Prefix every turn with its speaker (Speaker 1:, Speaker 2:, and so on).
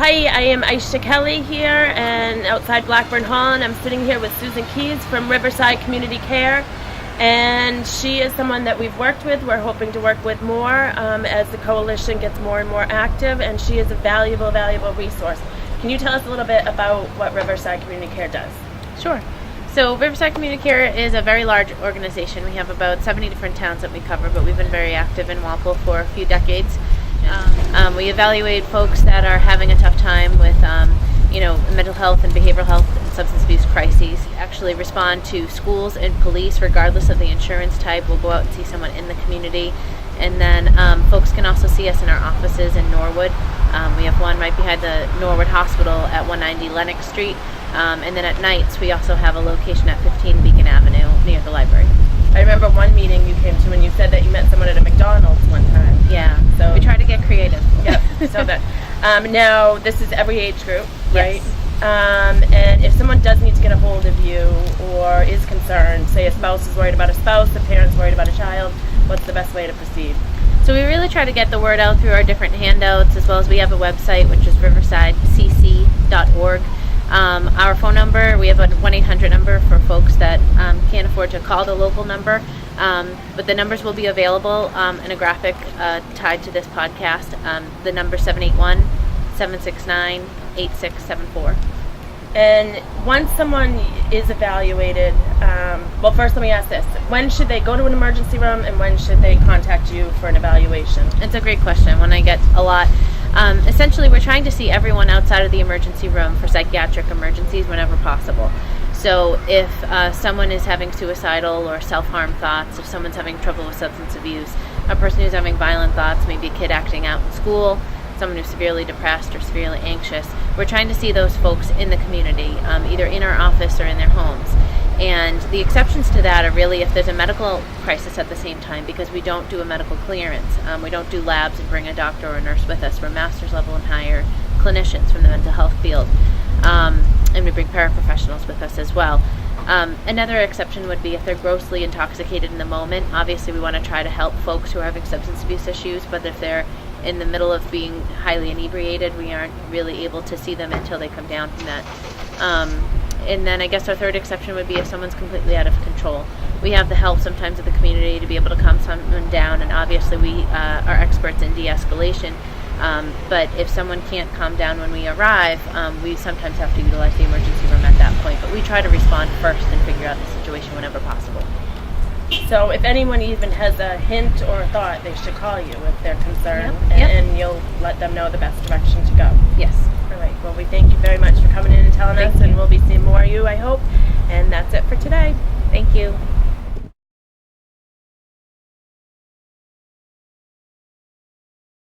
Speaker 1: Hi, I am Aisha Kelly here and outside Blackburn Hall, and I'm sitting here with Susan Keys from Riverside Community Care, and she is someone that we've worked with. We're hoping to work with more as the coalition gets more and more active, and she is a valuable resource. Can you tell us a little bit about what Riverside Community Care does?
Speaker 2: Sure. So Riverside Community Care is a very large organization. We have about 70 different towns that we cover, but we've been very active in Walpole for a few decades. We evaluate folks that are having a tough time with, mental health and behavioral health and substance abuse crises. We actually respond to schools and police regardless of the insurance type. We'll go out and see someone in the community. And then folks can also see us in our offices in Norwood. We have one right behind the Norwood Hospital at 190 Lenox Street. And then at nights, we also have a location at 15 Beacon Avenue near the library.
Speaker 1: I remember one meeting you came to and you said that you met someone at a McDonald's one time.
Speaker 2: Yeah,
Speaker 1: so
Speaker 2: we try to get creative.
Speaker 1: Yep, so that. Now, this is every age group, right?
Speaker 2: Yes.
Speaker 1: And if someone does need to get a hold of you or is concerned, say a spouse is worried about a spouse, a parent's worried about a child, what's the best way to proceed?
Speaker 2: So we really try to get the word out through our different handouts, as well as we have a website, which is riversidecc.org. Our phone number, we have a 1-800 number for folks that can't afford to call the local number, but the numbers will be available in a graphic tied to this podcast. The number 781-769-8674.
Speaker 1: And once someone is evaluated, well, first let me ask this. When should they go to an emergency room and when should they contact you for an evaluation?
Speaker 2: It's a great question, one I get a lot. Essentially, we're trying to see everyone outside of the emergency room for psychiatric emergencies whenever possible. So if someone is having suicidal or self-harm thoughts, if someone's having trouble with substance abuse, a person who's having violent thoughts, maybe a kid acting out in school, someone who's severely depressed or severely anxious, we're trying to see those folks in the community, either in our office or in their homes. And the exceptions to that are really if there's a medical crisis at the same time, because we don't do a medical clearance. We don't do labs and bring a doctor or a nurse with us. We're master's level and higher clinicians from the mental health field. And we bring paraprofessionals with us as well. Another exception would be if they're grossly intoxicated in the moment. Obviously, we want to try to help folks who are having substance abuse issues, but if they're in the middle of being highly inebriated, we aren't really able to see them until they come down from that. And then I guess our third exception would be if someone's completely out of control. We have the help sometimes of the community to be able to calm someone down, and obviously we are experts in de-escalation. But if someone can't calm down when we arrive, we sometimes have to utilize the emergency room at that point. But we try to respond first and figure out the situation whenever possible.
Speaker 1: So if anyone even has a hint or a thought, they should call you if they're concerned,
Speaker 2: Yep.
Speaker 1: and you'll let them know the best direction to go.
Speaker 2: Yes.
Speaker 1: All right. Well, we thank you very much for coming in and telling us, and we'll be seeing more of you, I hope. And that's it for today.
Speaker 2: Thank you.